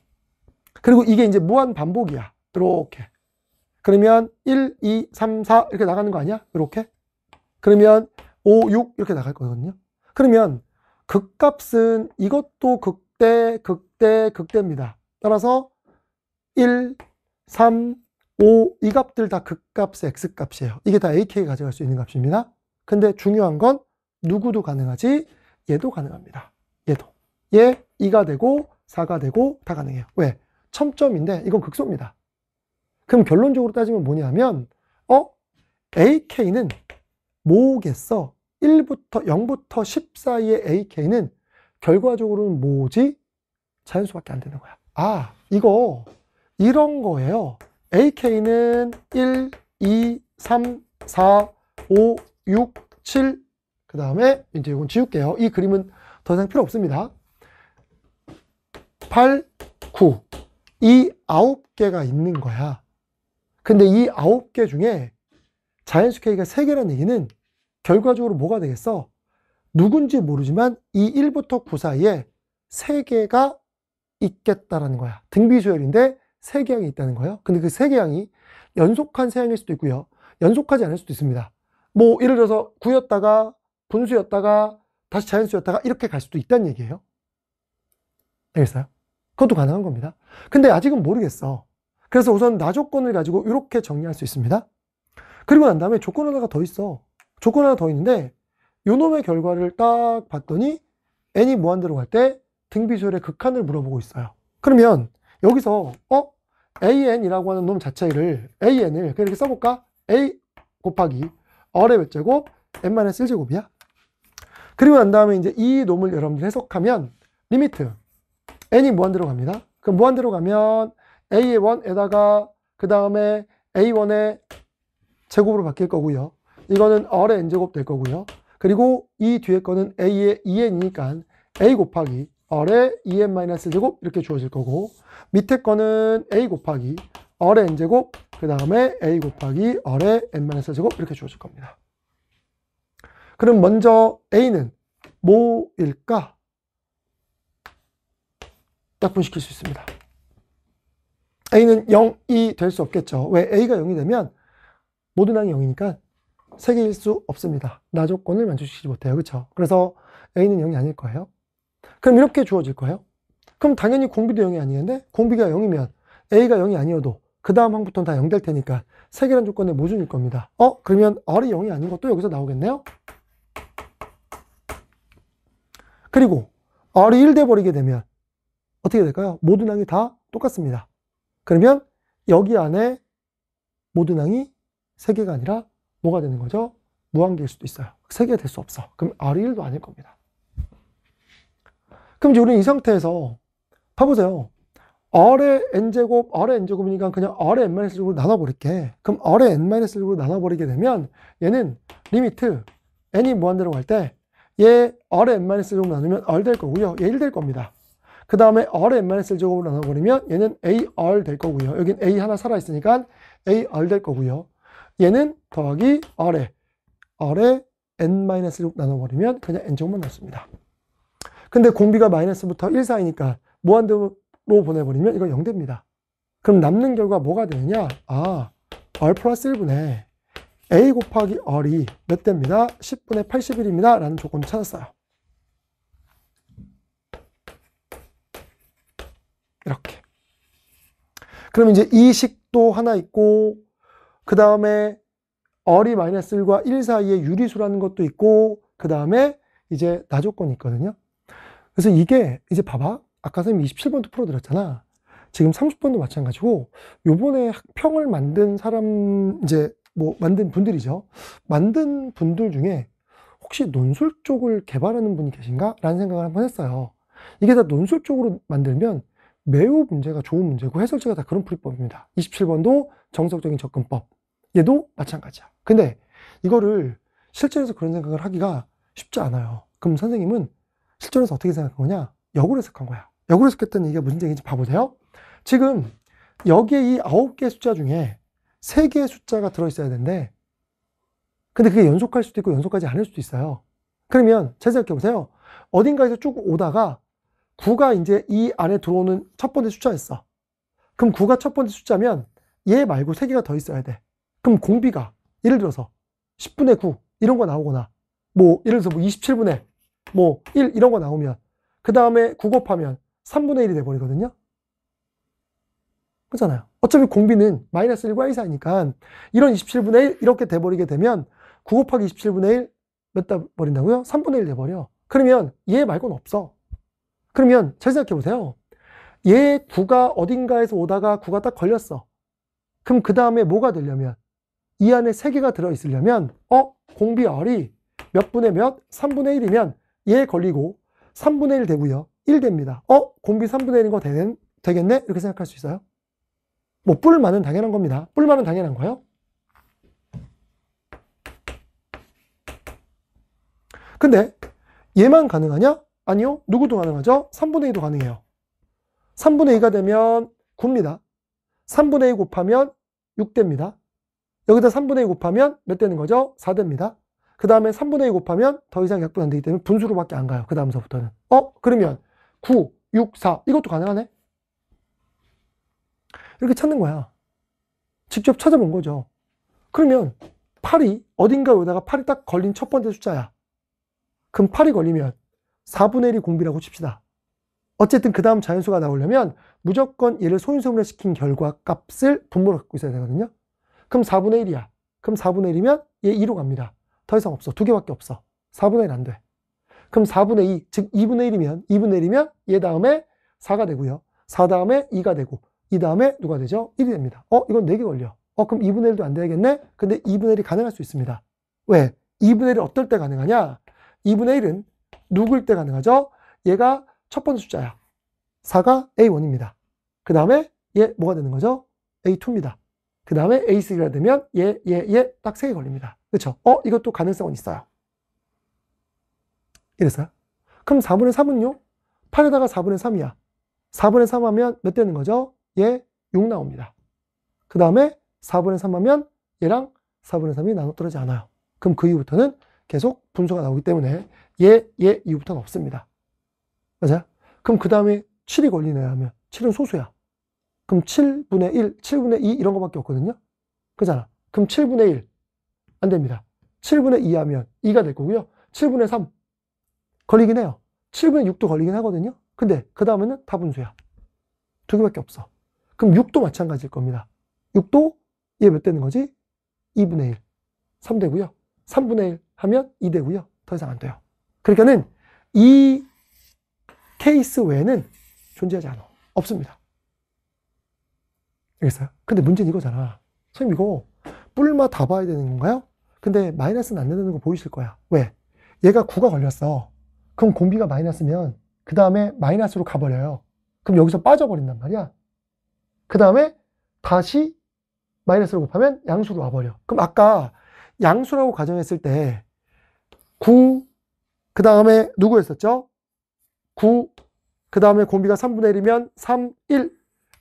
그리고 이게 이제 무한 반복이야. 이렇게. 그러면 1, 2, 3, 4 이렇게 나가는 거 아니야? 이렇게. 그러면 5, 6 이렇게 나갈 거거든요. 그러면 극값은 이것도 극대, 극대, 극대입니다. 따라서 1, 3, 5 이 값들 다 극값의 x값이에요. 이게 다 ak가 가져갈 수 있는 값입니다. 근데 중요한 건 누구도 가능하지? 얘도 가능합니다. 얘도. 얘 2가 되고 4가 되고 다 가능해요. 왜? 첨점인데 이건 극소입니다. 그럼 결론적으로 따지면 뭐냐면 ak는 뭐겠어? 1부터 0부터 10 사이의 ak는 결과적으로는 뭐지? 자연수밖에 안 되는 거야. 아, 이거 이런 거예요. ak는 1, 2, 3, 4, 5, 6, 7 그 다음에 이제 이건 지울게요. 이 그림은 더 이상 필요 없습니다. 8, 9 이 9개가 있는 거야. 근데 이 9개 중에 자연수 K가 3개라는 얘기는 결과적으로 뭐가 되겠어? 누군지 모르지만 이 1부터 9 사이에 3개가 있겠다라는 거야. 등비수열인데 3개 항이 있다는 거예요. 근데 그 3개 항이 연속한 3항일 수도 있고요. 연속하지 않을 수도 있습니다. 뭐 예를 들어서 9였다가 분수였다가 다시 자연수였다가 이렇게 갈 수도 있다는 얘기예요. 알겠어요? 그것도 가능한 겁니다. 근데 아직은 모르겠어. 그래서 우선 나조건을 가지고 이렇게 정리할 수 있습니다. 그리고 난 다음에 조건 하나가 더 있어. 조건 하나 더 있는데 요놈의 결과를 딱 봤더니 n이 무한대로 갈 때 등비수열의 극한을 물어보고 있어요. 그러면 여기서 an이라고 하는 놈 자체를 an을 이렇게 써볼까? a 곱하기 r의 몇 제곱? n-1제곱이야. 그리고 난 다음에 이제 이 놈을 여러분들 해석하면 리미트 n이 무한대로 갑니다. 그럼 무한대로 가면 a의 1에다가 그 다음에 a1의 제곱으로 바뀔 거고요. 이거는 r의 n제곱 될 거고요. 그리고 이 뒤에 거는 a의 2n이니까 a 곱하기 r의 2n-제곱 이렇게 주어질 거고 밑에 거는 a 곱하기 r의 n제곱 그 다음에 a 곱하기 r의 n-제곱 이렇게 주어질 겁니다. 그럼 먼저 a는 뭐일까? 약분시킬 수 있습니다. a는 0이 될 수 없겠죠. 왜? a가 0이 되면 모든 항이 0이니까 3개일 수 없습니다. 나조건을 만족시키지 못해요. 그렇죠? 그래서 a는 0이 아닐 거예요. 그럼 이렇게 주어질 거예요. 그럼 당연히 공비도 0이 아니는데 공비가 0이면 a가 0이 아니어도 그 다음 항부터는 다 0 될 테니까 3개란 조건의 모순일 겁니다. 그러면 r이 0이 아닌 것도 여기서 나오겠네요. 그리고 r이 1 돼버리게 되면 어떻게 될까요? 모든 항이 다 똑같습니다. 그러면 여기 안에 모든 항이 3개가 아니라 뭐가 되는 거죠? 무한계일 수도 있어요. 3개가 될 수 없어. 그럼 r이 1도 아닐 겁니다. 그럼 이제 우리는 이 상태에서 봐보세요. r의 n제곱, r의 n제곱이니까 그냥 r의 n-제곱으로 나눠버릴게. 그럼 r의 n-제곱으로 나눠버리게 되면 얘는 리미트 n이 무한대로 갈 때 얘 r의 n-제곱 나누면 r 될 거고요. 얘 1 될 겁니다. 그 다음에 r의 n-제곱으로 나눠버리면 얘는 ar 될 거고요. 여긴 a 하나 살아있으니까 AR 될 거고요. 얘는 더하기 R에 n-1로 나눠버리면 그냥 n제곱만 남습니다. 근데 공비가 마이너스부터 1 사이니까 무한대로 보내버리면 이거 0 됩니다. 그럼 남는 결과 뭐가 되느냐? R 플러스 1분의 A 곱하기 R이 몇 됩니다? 10분의 81입니다. 라는 조건을 찾았어요. 이렇게. 그럼 이제 이 식도 하나 있고, 그 다음에 R이 마이너스 1과 1 사이에 유리수라는 것도 있고, 그 다음에 이제 나조건이 있거든요. 그래서 이게 이제 봐봐. 아까 선생님이 27번도 풀어드렸잖아. 지금 30번도 마찬가지고, 요번에 학평을 만든 사람, 이제 뭐 만든 분들이죠. 만든 분들 중에 혹시 논술 쪽을 개발하는 분이 계신가? 라는 생각을 한번 했어요. 이게 다 논술 쪽으로 만들면 매우 문제가 좋은 문제고 해설지가 다 그런 풀이법입니다. 27번도 정석적인 접근법. 얘도 마찬가지야. 근데 이거를 실전에서 그런 생각을 하기가 쉽지 않아요. 그럼 선생님은 실전에서 어떻게 생각한 거냐? 역으로 해석한 거야. 역으로 해석했다는 얘기가 무슨 얘기인지 봐보세요. 지금 여기에 이 9개의 숫자 중에 3개의 숫자가 들어있어야 되는데, 근데 그게 연속할 수도 있고 연속하지 않을 수도 있어요. 그러면 잘 생각해보세요. 어딘가에서 쭉 오다가 9가 이제 이 안에 들어오는 첫 번째 숫자였어. 그럼 9가 첫 번째 숫자면 얘 말고 3개가 더 있어야 돼. 그럼 공비가 예를 들어서 10분의 9 이런 거 나오거나, 뭐 예를 들어서 뭐 27분의 뭐 1 이런 거 나오면 그 다음에 9 곱하면 3분의 1이 돼버리거든요. 그렇잖아요. 어차피 공비는 마이너스 1과 1 사이니까 이런 27분의 1 이렇게 돼버리게 되면 9 곱하기 27분의 1 몇 다 버린다고요? 3분의 1 돼버려. 그러면 얘 말고는 없어. 그러면 잘 생각해보세요. 얘 9가 어딘가에서 오다가 9가 딱 걸렸어. 그럼 그 다음에 뭐가 되려면 이 안에 3개가 들어있으려면 공비 R이 몇 분의 몇? 3분의 1이면 얘 걸리고 3분의 1 되고요. 1 됩니다. 공비 3분의 1인 거 되겠네? 이렇게 생각할 수 있어요. 뭐 뿔만은 당연한 겁니다. 뿔만은 당연한 거예요. 근데 얘만 가능하냐? 아니요. 누구도 가능하죠? 3분의 2도 가능해요. 3분의 2가 되면 9입니다. 3분의 2 곱하면 6 됩니다. 여기다 3분의 2 곱하면 몇 되는 거죠? 4 됩니다. 그 다음에 3분의 2 곱하면 더 이상 약분 안 되기 때문에 분수로밖에 안 가요. 그 다음서부터는. 그러면 9, 6, 4 이것도 가능하네? 이렇게 찾는 거야. 직접 찾아본 거죠. 그러면 8이 어딘가 여기다가 8이 딱 걸린 첫 번째 숫자야. 그럼 8이 걸리면 4분의 1이 공비라고 칩시다. 어쨌든 그 다음 자연수가 나오려면 무조건 얘를 소인소분해 시킨 결과 값을 분모로 갖고 있어야 되거든요. 그럼 4분의 1이야. 그럼 4분의 1이면 얘 2로 갑니다. 더 이상 없어. 2개밖에 없어. 4분의 1 안 돼. 그럼 4분의 2, 즉 2분의 1이면 얘 다음에 4가 되고요. 4 다음에 2가 되고, 이 다음에 누가 되죠? 1이 됩니다. 이건 4개 걸려. 그럼 2분의 1도 안 되겠네? 근데 2분의 1이 가능할 수 있습니다. 왜? 2분의 1이 어떨 때 가능하냐? 2분의 1은 누구일 때 가능하죠? 얘가 첫 번째 숫자야. 4가 A1입니다. 그 다음에 얘 뭐가 되는 거죠? A2입니다. 그 다음에 A3가 되면 얘 딱 3개 걸립니다. 그렇죠? 이것도 가능성은 있어요. 이랬어요? 그럼 4분의 3은요? 8에다가 4분의 3이야. 4분의 3 하면 몇 되는 거죠? 얘 6 나옵니다. 그 다음에 4분의 3 하면 얘랑 4분의 3이 나눠 떨어지지 않아요. 그럼 그 이후부터는 계속 분수가 나오기 때문에 얘 이후부터는 없습니다. 맞아요? 그럼 그 다음에 7이 걸리네요 하면 7은 소수야. 그럼 7분의 1, 7분의 2 이런 거밖에 없거든요. 그잖아. 그럼 7분의 1 안 됩니다. 7분의 2 하면 2가 될 거고요. 7분의 3 걸리긴 해요. 7분의 6도 걸리긴 하거든요. 근데 그 다음에는 다 분수야. 2개밖에 없어. 그럼 6도 마찬가지일 겁니다. 6도 얘 몇 되는 거지? 2분의 1. 3 되고요. 3분의 1 하면 2 되고요. 더 이상 안 돼요. 그러니까는 이 케이스 외에는 존재하지 않아. 없습니다. 알겠어요? 근데 문제는 이거잖아. 선생님 이거 뿔마 다 봐야 되는 건가요? 근데 마이너스는 안 되는 거 보이실 거야. 왜? 얘가 9가 걸렸어. 그럼 공비가 마이너스면 그 다음에 마이너스로 가버려요. 그럼 여기서 빠져버린단 말이야. 그 다음에 다시 마이너스로 곱하면 양수로 와버려. 그럼 아까 양수라고 가정했을 때 9, 그 다음에 누구였었죠? 9, 그 다음에 공비가 3분의 1이면 3, 1.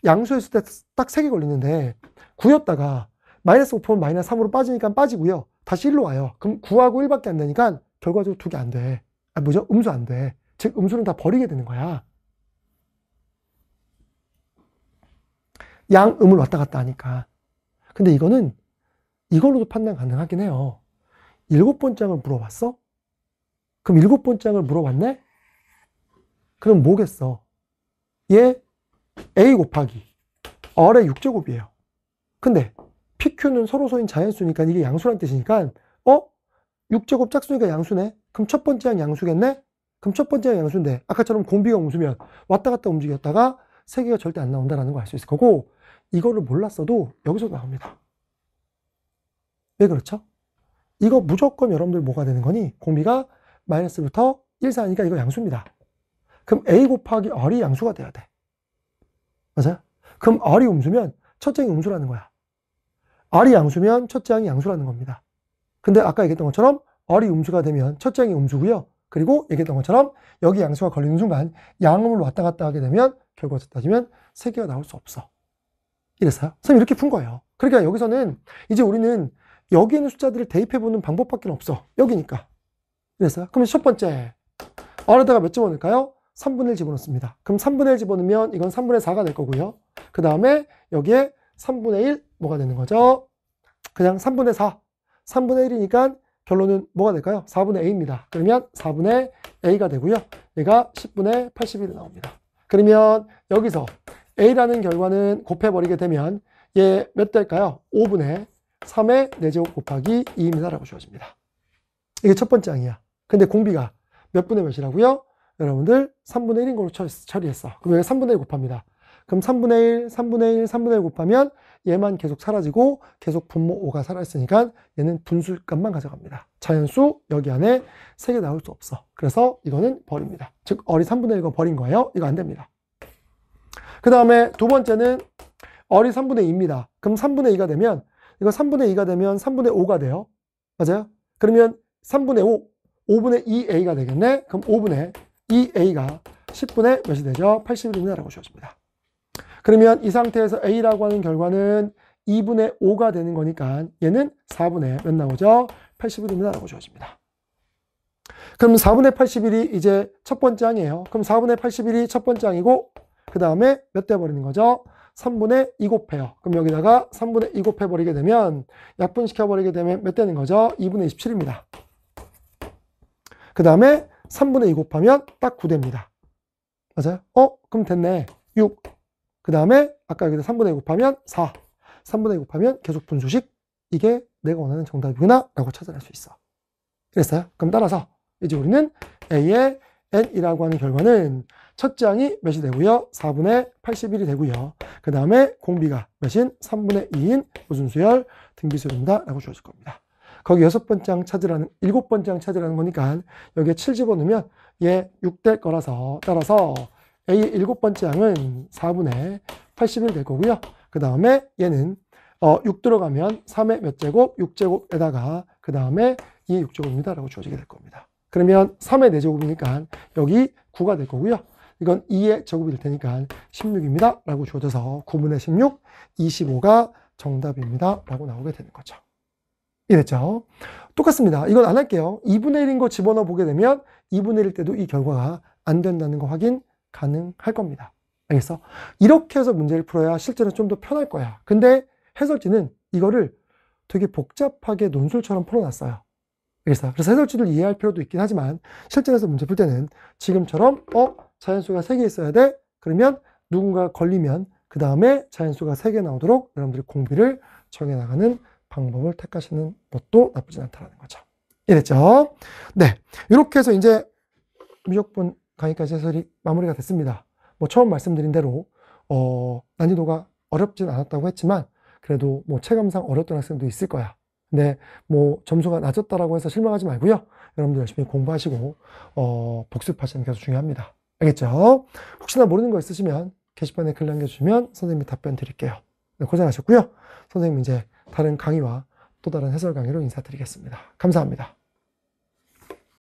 양수였을 때 딱 3개 걸리는데 9였다가 마이너스 5%면 마이너스 3으로 빠지니까 빠지고요. 다시 1로 와요. 그럼 9하고 1밖에 안 되니까 결과적으로 2개 안 돼. 뭐죠? 음수 안 돼. 즉 음수는 다 버리게 되는 거야. 양음을 왔다 갔다 하니까. 근데 이거는 이걸로도 판단 가능하긴 해요. 7번째 항을 물어봤어? 그럼 7번째 항을 물어봤네? 그럼 뭐겠어? 얘 A 곱하기 R의 6제곱이에요. 근데 PQ는 서로소인 자연수니까 이게 양수란 뜻이니까 6제곱 짝수니까 양수네? 그럼 첫 번째 항 양수겠네? 그럼 첫 번째 항 양수인데 아까처럼 공비가 음수면 왔다 갔다 움직였다가 3개가 절대 안 나온다는 걸 알 수 있을 거고 이거를 몰랐어도 여기서 나옵니다. 왜 그렇죠? 이거 무조건 여러분들 뭐가 되는 거니? 공비가 마이너스부터 1, 4니까 이거 양수입니다. 그럼 A 곱하기 R이 양수가 돼야 돼. 맞아요? 그럼 R이 음수면 첫째 항이 음수라는 거야. R이 양수면 첫째 항이 양수라는 겁니다. 근데 아까 얘기했던 것처럼 R이 음수가 되면 첫째 항이 음수고요. 그리고 얘기했던 것처럼 여기 양수가 걸리는 순간 양음을 왔다 갔다 하게 되면 결과적으로 따지면 3개가 나올 수 없어. 이랬어요. 선생님 이렇게 푼 거예요. 그러니까 여기서는 이제 우리는 여기 있는 숫자들을 대입해보는 방법밖에 없어. 여기니까. 이랬어요. 그럼 첫 번째 R에다가 몇 집어넣을까요? 3분의 1 집어넣습니다. 그럼 3분의 1 집어넣으면 이건 3분의 4가 될 거고요. 그 다음에 여기에 3분의 1 뭐가 되는 거죠? 그냥 3분의 4. 3분의 1이니까 결론은 뭐가 될까요? 4분의 A입니다. 그러면 4분의 A가 되고요. 얘가 10분의 81이 나옵니다. 그러면 여기서 A라는 결과는 곱해버리게 되면 얘 몇 될까요? 5분의 3의 4제곱 곱하기 2입니다. 라고 주어집니다. 이게 첫 번째 항이야. 근데 공비가 몇 분의 몇이라고요? 여러분들 3분의 1인 걸로 처리했어. 그럼 여기 3분의 1 곱합니다. 그럼 3분의 1, 3분의 1, 3분의 1 곱하면 얘만 계속 사라지고 계속 분모 5가 살아있으니까 얘는 분수값만 가져갑니다. 자연수 여기 안에 3개 나올 수 없어. 그래서 이거는 버립니다. 즉 R이 3분의 1거 버린 거예요. 이거 안 됩니다. 그 다음에 두 번째는 R이 3분의 2입니다. 그럼 3분의 2가 되면 이거 3분의 2가 되면 3분의 5가 돼요. 맞아요? 그러면 3분의 5, 5분의 2A가 되겠네. 그럼 5분의 2A가 10분의 몇이 되죠? 81입니다. 라고 주어집니다. 그러면 이 상태에서 A라고 하는 결과는 2분의 5가 되는 거니까 얘는 4분의 몇 나오죠? 81입니다. 라고 주어집니다. 그럼 4분의 81이 이제 첫 번째 항이에요. 그럼 4분의 81이 첫 번째 항이고 그 다음에 몇 돼 버리는 거죠? 3분의 2 곱해요. 그럼 여기다가 3분의 2 곱해버리게 되면 약분시켜버리게 되면 몇 되는 거죠? 2분의 27입니다. 그 다음에 3분의 2 곱하면 딱 9 됩니다. 맞아요? 그럼 됐네. 6. 그 다음에 아까 여기다 3분의 2 곱하면 4. 3분의 2 곱하면 계속 분수식. 이게 내가 원하는 정답이구나 라고 찾아낼 수 있어. 그랬어요? 그럼 따라서 이제 우리는 A의 N이라고 하는 결과는 첫째 항이 몇이 되고요? 4분의 81이 되고요. 그 다음에 공비가 몇인? 3분의 2인 무슨 수열? 등비수열입니다. 라고 주어질 겁니다. 거기 6번째 항 찾으라는, 7번째 항 찾으라는 거니까 여기에 7 집어넣으면 얘 6 될 거라서 따라서 A의 7번째 항은 4분의 81 될 거고요. 그 다음에 얘는 6 들어가면 3의 몇 제곱? 6제곱에다가 그 다음에 2의 6제곱입니다. 라고 주어지게 될 겁니다. 그러면 3의 4제곱이니까 여기 9가 될 거고요. 이건 2의 제곱이 될 테니까 16입니다. 라고 주어져서 9분의 16, 25가 정답입니다. 라고 나오게 되는 거죠. 이랬죠? 똑같습니다. 이건 안 할게요. 2분의 1인 거 집어넣어 보게 되면 2분의 1일 때도 이 결과가 안 된다는 거 확인 가능할 겁니다. 알겠어? 이렇게 해서 문제를 풀어야 실제로 좀 더 편할 거야. 근데 해설지는 이거를 되게 복잡하게 논술처럼 풀어놨어요. 알겠어요? 그래서 해설지를 이해할 필요도 있긴 하지만 실전에서 문제 풀 때는 지금처럼 자연수가 3개 있어야 돼? 그러면 누군가 걸리면 그 다음에 자연수가 3개 나오도록 여러분들이 공비를 정해나가는 방법을 택하시는 것도 나쁘진 않다는 거죠. 이랬죠? 네. 이렇게 해서 이제 미적분 강의까지 해설이 마무리가 됐습니다. 뭐 처음 말씀드린 대로 난이도가 어렵진 않았다고 했지만 그래도 뭐 체감상 어렸던 학생도 있을 거야. 근데 뭐 점수가 낮았다라고 해서 실망하지 말고요. 여러분들 열심히 공부하시고 복습하시는 게 아주 중요합니다. 알겠죠? 혹시나 모르는 거 있으시면 게시판에 글 남겨주시면 선생님이 답변 드릴게요. 네, 고생하셨고요. 선생님 이제 다른 강의와 또 다른 해설 강의로 인사드리겠습니다. 감사합니다.